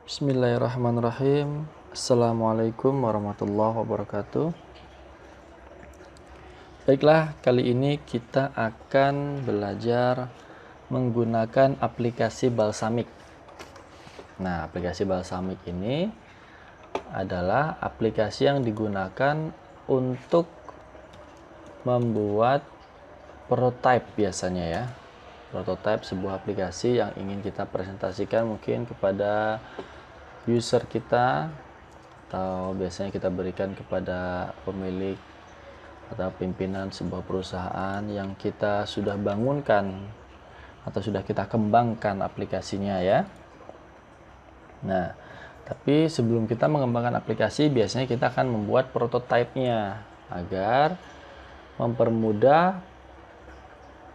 Bismillahirrahmanirrahim. Assalamualaikum warahmatullahi wabarakatuh. Baiklah, kali ini kita akan belajar menggunakan aplikasi Balsamiq. Nah, aplikasi Balsamiq ini adalah aplikasi yang digunakan untuk membuat prototype biasanya ya. Prototype sebuah aplikasi yang ingin kita presentasikan mungkin kepada user kita, atau biasanya kita berikan kepada pemilik atau pimpinan sebuah perusahaan yang kita sudah bangunkan atau sudah kita kembangkan aplikasinya ya. Nah, tapi sebelum kita mengembangkan aplikasi, biasanya kita akan membuat prototipenya agar mempermudah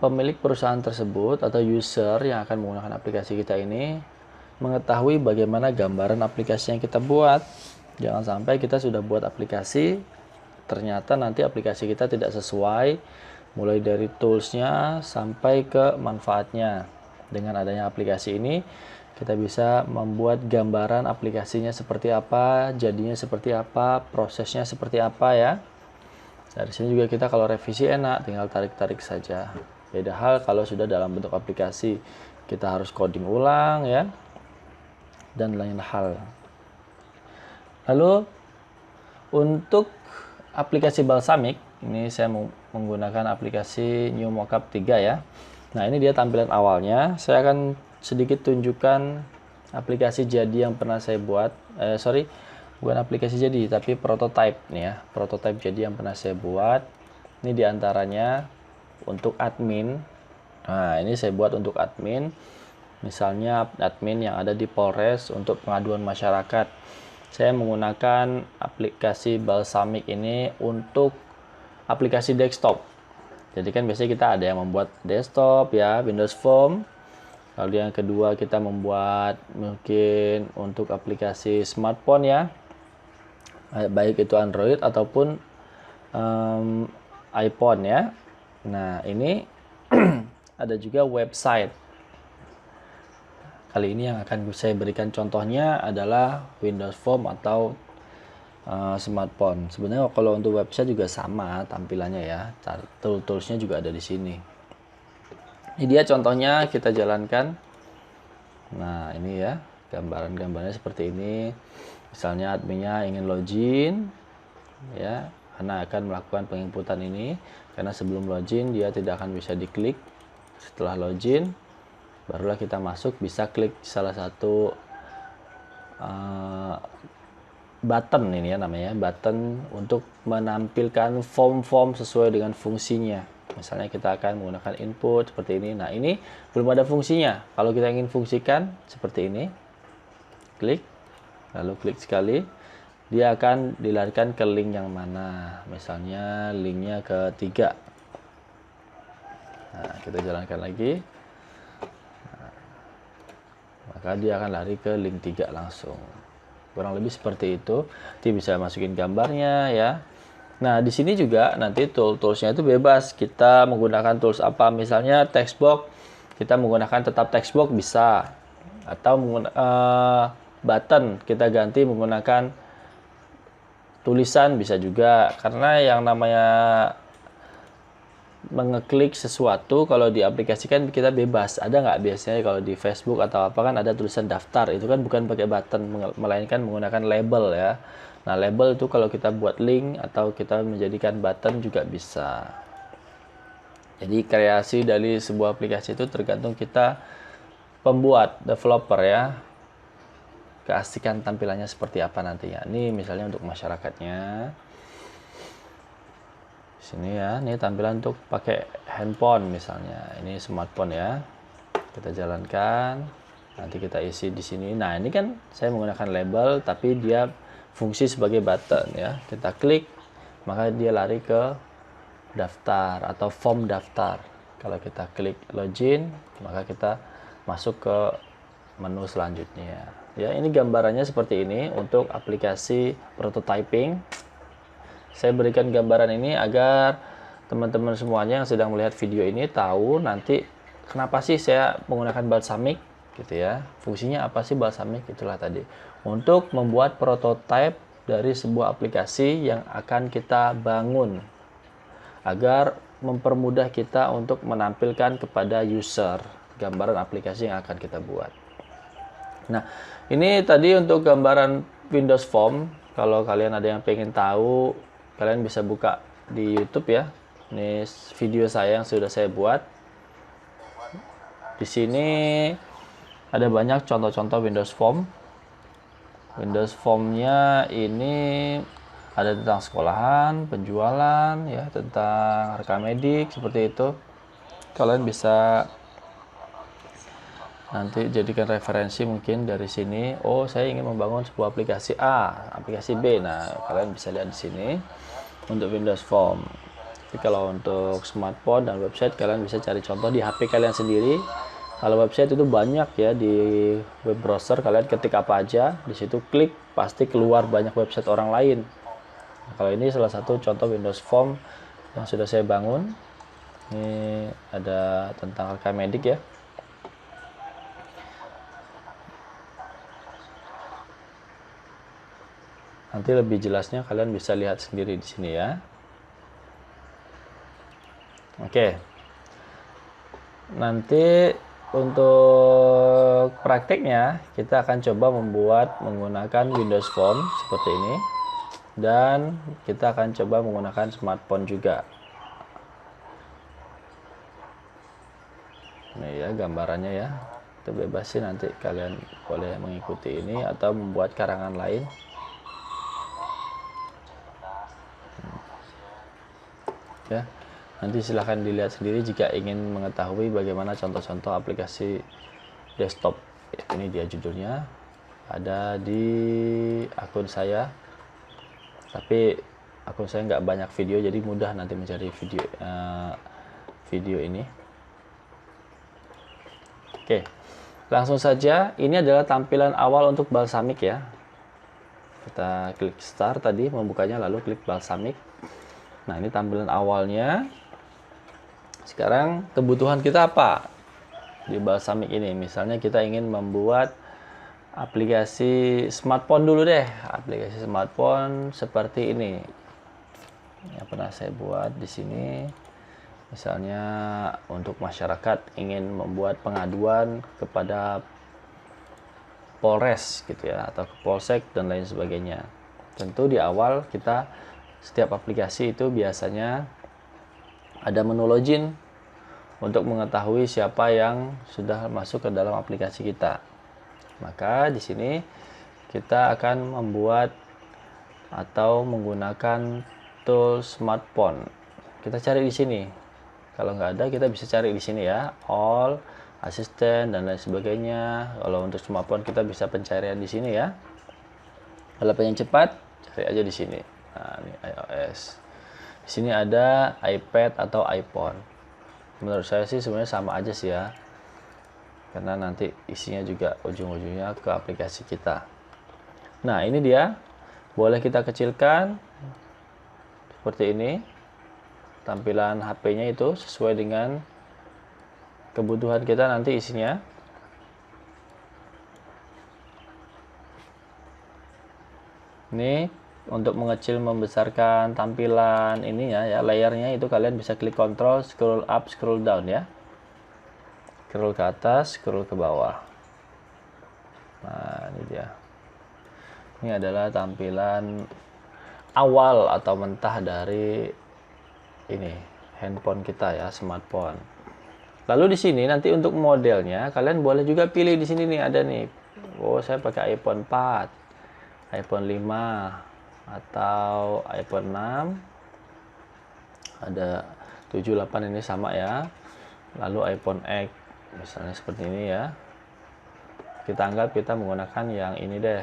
pemilik perusahaan tersebut atau user yang akan menggunakan aplikasi kita ini mengetahui bagaimana gambaran aplikasi yang kita buat. Jangan sampai kita sudah buat aplikasi, ternyata nanti aplikasi kita tidak sesuai, mulai dari toolsnya sampai ke manfaatnya. Dengan adanya aplikasi ini, kita bisa membuat gambaran aplikasinya seperti apa, jadinya seperti apa, prosesnya seperti apa ya. Dari sini juga kita kalau revisi enak, tinggal tarik-tarik saja. Beda hal kalau sudah dalam bentuk aplikasi, kita harus coding ulang ya, dan lain hal. Lalu untuk aplikasi Balsamiq ini saya menggunakan aplikasi New Mockup 3 ya. Nah, ini dia tampilan awalnya. Saya akan sedikit tunjukkan aplikasi jadi yang pernah saya buat. Bukan aplikasi jadi tapi prototype nih ya. Prototype jadi yang pernah saya buat. Ini diantaranya untuk admin. Nah, ini saya buat untuk admin. Misalnya admin yang ada di Polres untuk pengaduan masyarakat. Saya menggunakan aplikasi Balsamiq ini untuk aplikasi desktop. Jadi kan biasanya kita ada yang membuat desktop ya, Windows Phone. Lalu yang kedua kita membuat mungkin untuk aplikasi smartphone ya, baik itu Android ataupun iPhone ya. Nah, ini ada juga website. Kali ini yang akan saya berikan contohnya adalah Windows Phone atau smartphone. Sebenarnya kalau untuk website juga sama tampilannya ya. Toolsnya juga ada di sini. Ini dia contohnya, kita jalankan. Nah, ini ya gambarannya seperti ini. Misalnya adminnya ingin login ya, karena akan melakukan penginputan ini. Karena sebelum login dia tidak akan bisa diklik. Setelah login barulah kita masuk, bisa klik salah satu button ini ya namanya, button untuk menampilkan form-form sesuai dengan fungsinya. Misalnya kita akan menggunakan input seperti ini. Nah, ini belum ada fungsinya. Kalau kita ingin fungsikan seperti ini, klik, lalu klik sekali, dia akan dilarikan ke link yang mana. Misalnya linknya ke 3. Nah, kita jalankan lagi. Maka dia akan lari ke link 3 langsung. Kurang lebih seperti itu. Nanti bisa masukin gambarnya ya. Nah, di sini juga nanti toolsnya itu bebas. Kita menggunakan tools apa? Misalnya textbox, kita menggunakan tetap textbox bisa. Atau button kita ganti menggunakan tulisan bisa juga. Karena yang namanya mengeklik sesuatu kalau diaplikasikan kita bebas. Ada nggak biasanya kalau di Facebook atau apa kan ada tulisan daftar, itu kan bukan pakai button melainkan menggunakan label ya. Nah, label itu kalau kita buat link atau kita menjadikan button juga bisa. Jadi kreasi dari sebuah aplikasi itu tergantung kita pembuat, developer ya, keasikan tampilannya seperti apa nantinya. Ini misalnya untuk masyarakatnya. Sini ya, ini tampilan untuk pakai handphone misalnya. Ini smartphone ya. Kita jalankan. Nanti kita isi di sini. Nah, ini kan saya menggunakan label tapi dia fungsi sebagai button ya. Kita klik, maka dia lari ke daftar atau form daftar. Kalau kita klik login, maka kita masuk ke menu selanjutnya. Ya, ini gambarannya seperti ini untuk aplikasi prototyping. Saya berikan gambaran ini agar teman-teman semuanya yang sedang melihat video ini tahu nanti kenapa sih saya menggunakan Balsamiq. gitu ya. Fungsinya apa sih Balsamiq? Itulah tadi, untuk membuat prototipe dari sebuah aplikasi yang akan kita bangun agar mempermudah kita untuk menampilkan kepada user gambaran aplikasi yang akan kita buat. Nah, ini tadi untuk gambaran Windows Form. Kalau kalian ada yang pengen tahu, kalian bisa buka di YouTube ya. Ini video saya yang sudah saya buat. Di sini ada banyak contoh-contoh Windows Form. Windows Form-nya ini ada tentang sekolahan, penjualan, ya, tentang rekam medik seperti itu. Kalian bisa nanti jadikan referensi mungkin dari sini. Oh, saya ingin membangun sebuah aplikasi A, aplikasi B. Nah, kalian bisa lihat di sini untuk Windows Form. Tapi kalau untuk smartphone dan website, kalian bisa cari contoh di HP kalian sendiri. Kalau website itu banyak ya, di web browser kalian ketik apa aja, di situ klik, pasti keluar banyak website orang lain. Nah, kalau ini salah satu contoh Windows Form yang sudah saya bangun. Ini ada tentang rekam medik ya. Nanti lebih jelasnya kalian bisa lihat sendiri di sini ya. Oke. Nanti untuk prakteknya kita akan coba membuat menggunakan Windows Form seperti ini, dan kita akan coba menggunakan smartphone juga. Ini ya gambarannya ya, kita bebasin, nanti kalian boleh mengikuti ini atau membuat karangan lain. Ya, nanti silahkan dilihat sendiri jika ingin mengetahui bagaimana contoh-contoh aplikasi desktop. Ini dia judulnya, ada di akun saya, tapi akun saya nggak banyak video, jadi mudah nanti mencari video ini. Oke, langsung saja. Ini adalah tampilan awal untuk Balsamiq ya. Kita klik start tadi membukanya, lalu klik Balsamiq. Nah, ini tampilan awalnya. Sekarang kebutuhan kita apa di Balsamiq ini? Misalnya kita ingin membuat aplikasi smartphone dulu deh. Aplikasi smartphone seperti ini. Yang pernah saya buat di sini. Misalnya untuk masyarakat ingin membuat pengaduan kepada Polres gitu ya, atau ke Polsek dan lain sebagainya. Tentu di awal kita, setiap aplikasi itu biasanya ada menu login untuk mengetahui siapa yang sudah masuk ke dalam aplikasi kita. Maka di sini kita akan membuat atau menggunakan tool smartphone. Kita cari di sini. Kalau nggak ada, kita bisa cari di sini ya, all, asisten dan lain sebagainya. Kalau untuk smartphone kita bisa pencarian di sini ya. Kalau pengen cepat, cari aja di sini. Nah, ini iOS. Di sini ada iPad atau iPhone. Menurut saya sih sebenarnya sama aja sih ya, karena nanti isinya juga ujung-ujungnya ke aplikasi kita. Nah, ini dia. Boleh kita kecilkan seperti ini. Tampilan HP-nya itu sesuai dengan kebutuhan kita nanti isinya. Ini untuk mengecil membesarkan tampilan ininya ya, layarnya itu kalian bisa klik kontrol, scroll up, scroll down ya. Scroll ke atas, scroll ke bawah. Nah, ini dia. Ini adalah tampilan awal atau mentah dari ini handphone kita ya, smartphone. Lalu di sini nanti untuk modelnya kalian boleh juga pilih di sini nih, ada nih. Oh, saya pakai iPhone 4, iPhone 5 atau iPhone 6. Ada 7, 8 ini sama ya. Lalu iPhone X misalnya seperti ini ya. Kita anggap kita menggunakan yang ini deh,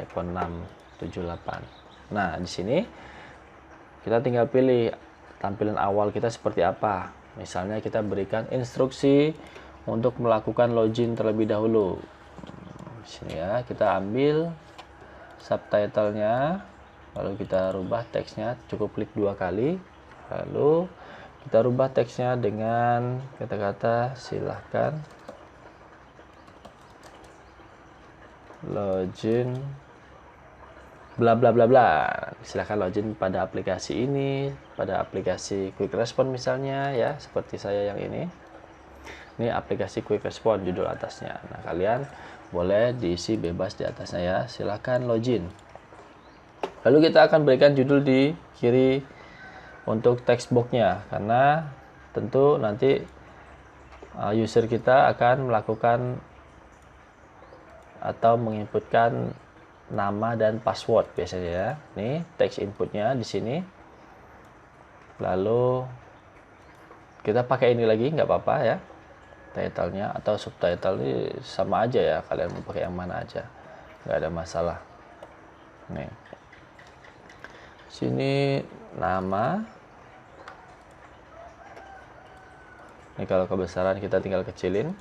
iPhone 6, 7, 8. Nah, di sini kita tinggal pilih tampilan awal kita seperti apa. Misalnya kita berikan instruksi untuk melakukan login terlebih dahulu. Di sini ya, kita ambil subtitlenya, lalu kita rubah teksnya, cukup klik 2 kali. Lalu kita rubah teksnya dengan kata-kata silahkan login bla bla bla bla. Silahkan login pada aplikasi ini, pada aplikasi Quick Response misalnya ya, seperti saya yang ini. Ini aplikasi Quick Response judul atasnya. Nah, kalian boleh diisi bebas di atasnya ya. Silahkan login. Lalu kita akan berikan judul di kiri untuk text box-nya, karena tentu nanti user kita akan melakukan atau menginputkan nama dan password biasanya ya. Nih text inputnya di sini. Lalu kita pakai ini lagi nggak apa-apa ya. Title-nya atau subtitle ini sama aja ya. Kalian mau pakai yang mana aja, nggak ada masalah. Nih. Sini nama. Ini kalau kebesaran kita tinggal kecilin.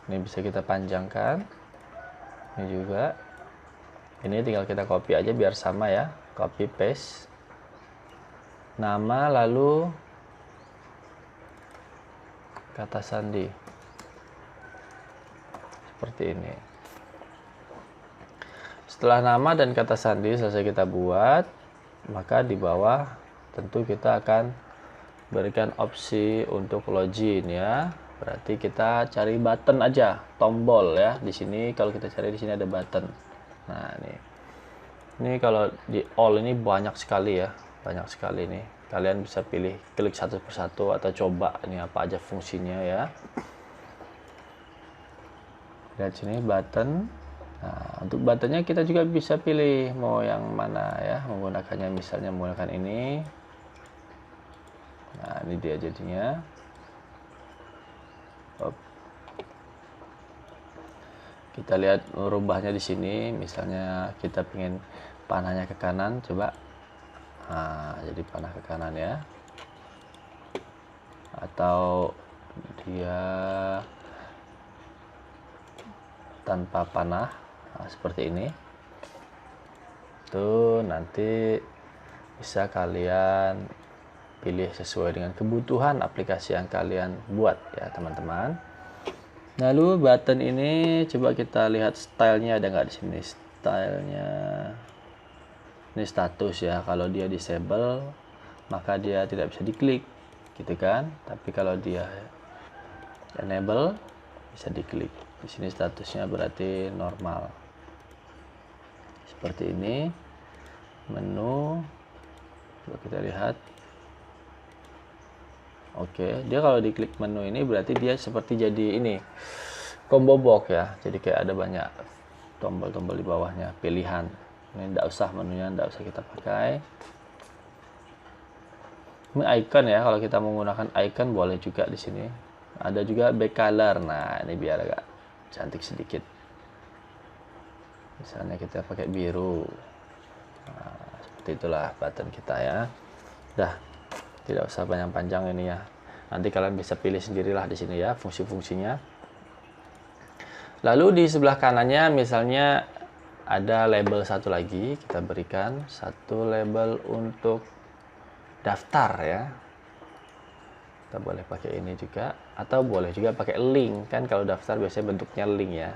Ini bisa kita panjangkan. Ini juga. Ini tinggal kita copy aja biar sama ya. Copy paste. Nama lalu kata sandi. Seperti ini. Setelah nama dan kata sandi selesai kita buat, maka di bawah tentu kita akan berikan opsi untuk login ya. Berarti kita cari button aja, tombol ya. Di sini kalau kita cari di sini ada button. Nah, ini kalau di all ini banyak sekali ya, banyak sekali nih. Kalian bisa pilih klik satu persatu atau coba ini apa aja fungsinya ya. Lihat sini button. Nah, untuk buttonnya kita juga bisa pilih mau yang mana ya, menggunakannya misalnya menggunakan ini. Nah, ini dia jadinya. Kita lihat merubahnya di sini, misalnya kita pengen panahnya ke kanan, coba. Nah, jadi panah ke kanan ya. Atau dia tanpa panah, nah, seperti ini. Tuh nanti bisa kalian pilih sesuai dengan kebutuhan aplikasi yang kalian buat ya teman-teman. Lalu button ini coba kita lihat stylenya ada nggak di sini. Stylenya ini status ya. Kalau dia disable maka dia tidak bisa diklik, gitu kan. Tapi kalau dia enable bisa diklik. Di sini statusnya berarti normal. Seperti ini. Menu. Coba kita lihat. Oke, dia kalau diklik menu ini berarti dia seperti jadi ini combo box ya. Jadi kayak ada banyak tombol-tombol di bawahnya, pilihan. Ini enggak usah menunya, enggak usah kita pakai. Ini icon ya, kalau kita menggunakan icon boleh juga di sini. Ada juga back color. Nah, ini biar agak cantik sedikit. Misalnya kita pakai biru. Nah, seperti itulah button kita ya. Dah. Tidak usah panjang-panjang ini ya. Nanti kalian bisa pilih sendirilah di sini ya fungsi-fungsinya. Lalu di sebelah kanannya misalnya ada label satu lagi, kita berikan satu label untuk daftar ya. Kita boleh pakai ini juga atau boleh juga pakai link kan, kalau daftar biasanya bentuknya link ya.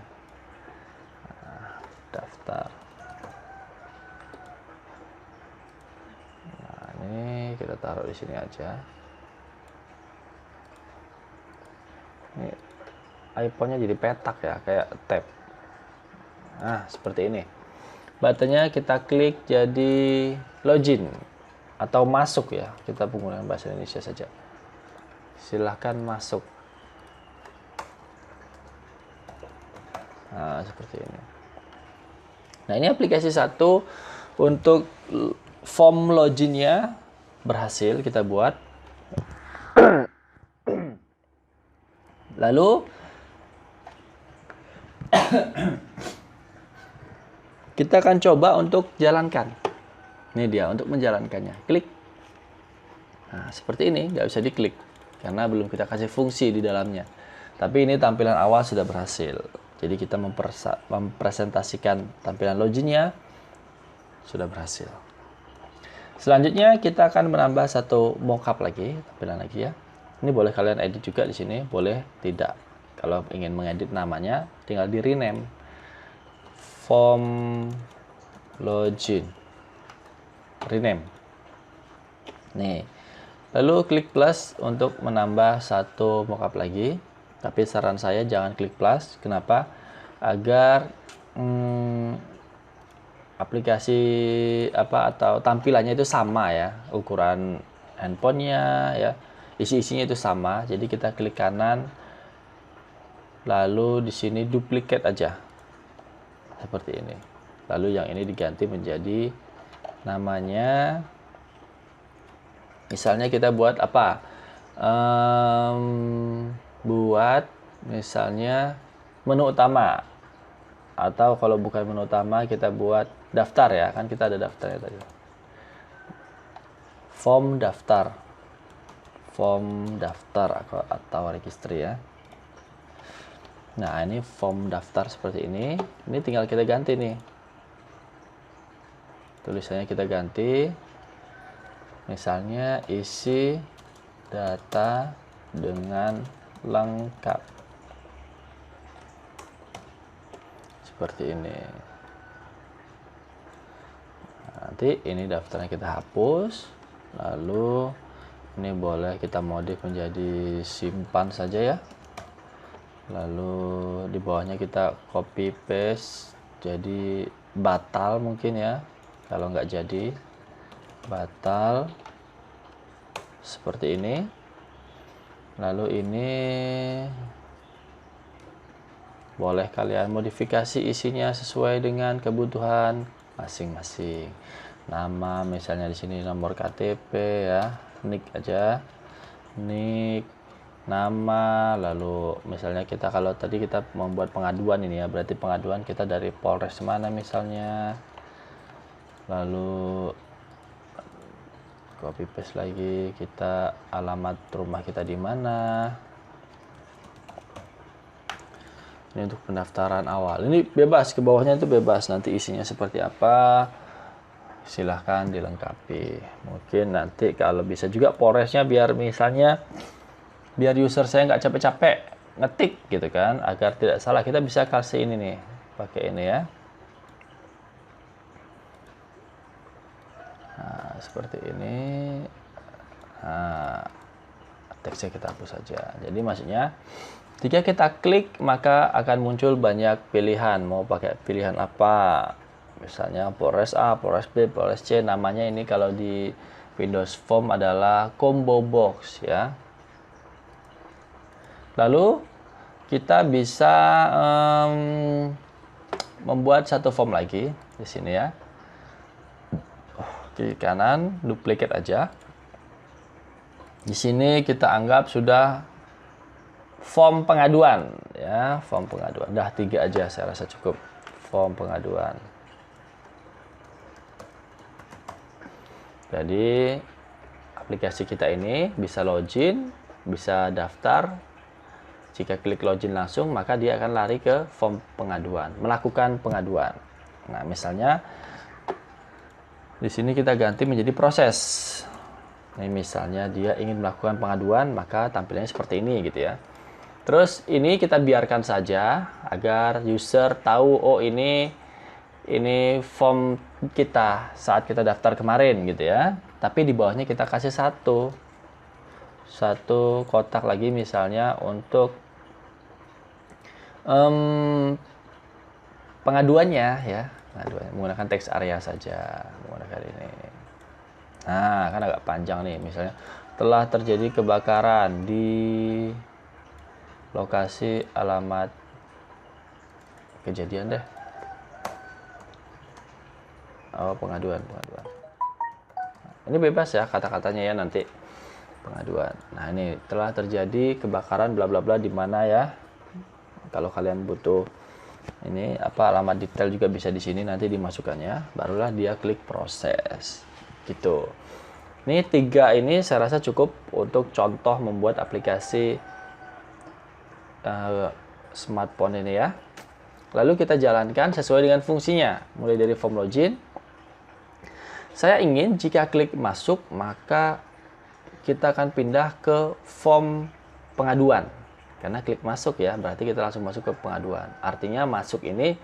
Nah, daftar. Ini kita taruh di sini aja. Ini iPhone-nya jadi petak ya, kayak tab. Nah, seperti ini. Buttonnya kita klik jadi login atau masuk ya. Kita menggunakan bahasa Indonesia saja. Silahkan masuk. Nah, seperti ini. Nah, ini aplikasi satu untuk form loginnya berhasil kita buat. Lalu kita akan coba untuk jalankan. Ini dia untuk menjalankannya. Klik. Nah, seperti ini, nggak bisa diklik karena belum kita kasih fungsi di dalamnya. Tapi ini tampilan awal sudah berhasil. Jadi kita mempresentasikan tampilan loginnya sudah berhasil. Selanjutnya kita akan menambah satu mockup lagi, tampilan lagi ya. Ini boleh kalian edit juga di sini, boleh tidak. Kalau ingin mengedit namanya, tinggal di rename. Form login. Rename. Nih. Lalu klik plus untuk menambah satu mockup lagi. Tapi saran saya jangan klik plus. Kenapa? Agar aplikasi atau tampilannya itu sama ya, ukuran handphonenya ya, isi-isinya itu sama. Jadi kita klik kanan, lalu di sini duplicate aja seperti ini. Lalu yang ini diganti menjadi namanya, misalnya kita buat apa? Buat misalnya menu utama, atau kalau bukan menu utama kita buat daftar ya, kan kita ada daftarnya tadi. Form daftar atau registry ya. Nah, ini form daftar seperti ini. Ini tinggal kita ganti nih. Tulisannya kita ganti. Misalnya isi data dengan lengkap. Seperti ini. Nanti ini daftarnya kita hapus. Lalu ini boleh kita modif menjadi simpan saja ya. Lalu di bawahnya kita copy paste jadi batal mungkin ya. Kalau nggak jadi batal seperti ini. Lalu ini boleh kalian modifikasi isinya sesuai dengan kebutuhan masing-masing. Nama misalnya di sini nomor KTP ya, nick aja, nick, nama. Lalu misalnya kita, kalau tadi kita membuat pengaduan ini ya, berarti pengaduan kita dari Polres mana misalnya. Lalu copy paste lagi, kita alamat rumah kita di mana. Ini untuk pendaftaran awal. Ini bebas, ke bawahnya itu bebas, nanti isinya seperti apa silahkan dilengkapi. Mungkin nanti kalau bisa juga Polresnya, biar misalnya biar user saya nggak capek-capek ngetik gitu kan, agar tidak salah, kita bisa kasih ini nih, pakai ini ya. Nah, seperti ini. Nah, teksnya kita hapus saja. Jadi maksudnya jika kita klik maka akan muncul banyak pilihan, mau pakai pilihan apa. Misalnya Polres A, Polres B, Polres C. Namanya ini kalau di Windows Form adalah combo box ya. Lalu kita bisa membuat satu form lagi di sini ya. Kiri kanan, duplicate aja. Di sini kita anggap sudah form pengaduan ya, form pengaduan. Dah 3 aja saya rasa cukup. Form pengaduan. Jadi aplikasi kita ini bisa login, bisa daftar. Jika klik login langsung, maka dia akan lari ke form pengaduan, melakukan pengaduan. Nah, misalnya di sini kita ganti menjadi proses. Ini misalnya dia ingin melakukan pengaduan, maka tampilannya seperti ini gitu ya. Terus ini kita biarkan saja agar user tahu, oh ini form kita saat kita daftar kemarin gitu ya. Tapi di bawahnya kita kasih satu kotak lagi misalnya untuk pengaduannya ya, menggunakan teks area saja, menggunakan ini. Nah, kan agak panjang nih, misalnya telah terjadi kebakaran di lokasi alamat kejadian deh. Oh, pengaduan. Ini bebas ya kata-katanya ya nanti pengaduan. Nah, ini telah terjadi kebakaran bla bla bla di mana ya. Kalau kalian butuh ini alamat detail juga bisa di sini nanti dimasukkannya, barulah dia klik proses. Gitu. Ini 3 ini saya rasa cukup untuk contoh membuat aplikasi smartphone ini ya. Lalu kita jalankan sesuai dengan fungsinya, mulai dari form login, Saya ingin jika klik masuk, maka kita akan pindah ke form pengaduan. Karena klik masuk ya, berarti kita langsung masuk ke pengaduan. Artinya masuk ini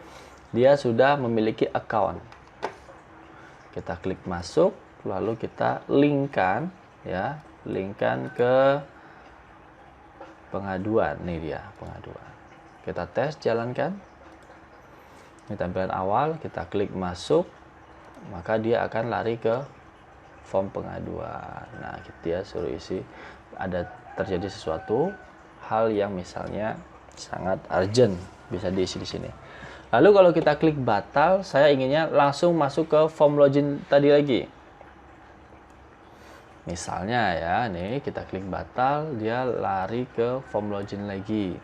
dia sudah memiliki account. Kita klik masuk, lalu kita linkkan ya, linkkan ke pengaduan. Nih dia pengaduan. Kita tes, jalankan. Ini tampilan awal, kita klik masuk, maka dia akan lari ke form pengaduan. Nah, dia suruh isi ada terjadi sesuatu hal yang misalnya sangat urgent, bisa diisi di sini. Lalu kalau kita klik batal, saya inginnya langsung masuk ke form login tadi lagi. Misalnya ya, nih kita klik batal, dia lari ke form login lagi.